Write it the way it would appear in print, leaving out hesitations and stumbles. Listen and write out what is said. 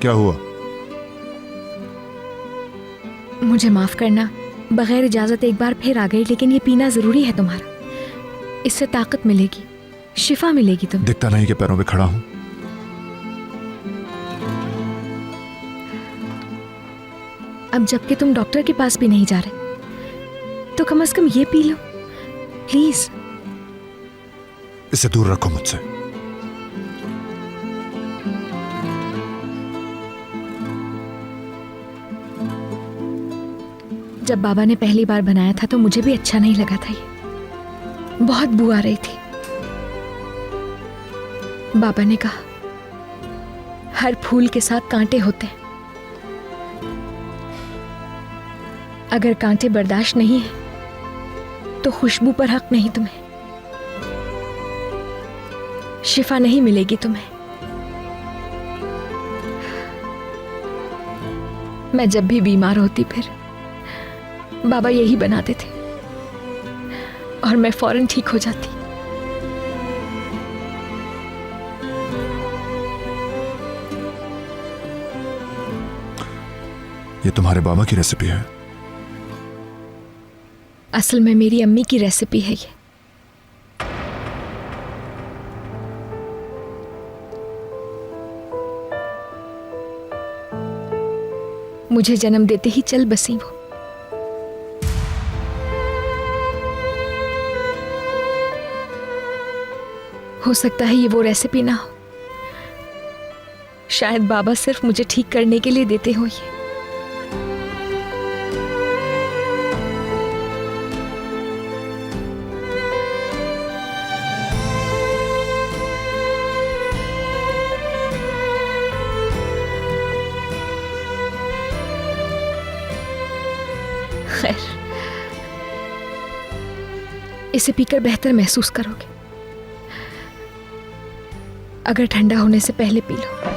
क्या हुआ? मुझे माफ करना, बगैर इजाजत एक बार फिर आ गई, लेकिन ये पीना जरूरी है तुम्हारा। इससे ताकत मिलेगी, शिफा मिलेगी तुम्हें। दिखता नहीं कि पैरों पे खड़ा हूं। अब जबकि तुम डॉक्टर के पास भी नहीं जा रहे, तो कम से कम ये पी लो प्लीज। इसे दूर रखो मुझसे। जब बाबा ने पहली बार बनाया था तो मुझे भी अच्छा नहीं लगा था। ये बहुत बू आ रही थी। बाबा ने कहा हर फूल के साथ कांटे होते हैं, अगर कांटे बर्दाश्त नहीं है तो खुशबू पर हक नहीं तुम्हें, शिफा नहीं मिलेगी तुम्हें। मैं जब भी बीमार होती फिर बाबा यही बनाते थे और मैं फौरन ठीक हो जाती। ये तुम्हारे बाबा की रेसिपी है? असल में मेरी अम्मी की रेसिपी है ये। मुझे जन्म देते ही चल बसी वो। हो सकता है ये वो रेसिपी ना हो, शायद बाबा सिर्फ मुझे ठीक करने के लिए देते हो ये। खैर, इसे पीकर बेहतर महसूस करोगे। अगर ठंडा होने से पहले पी लो।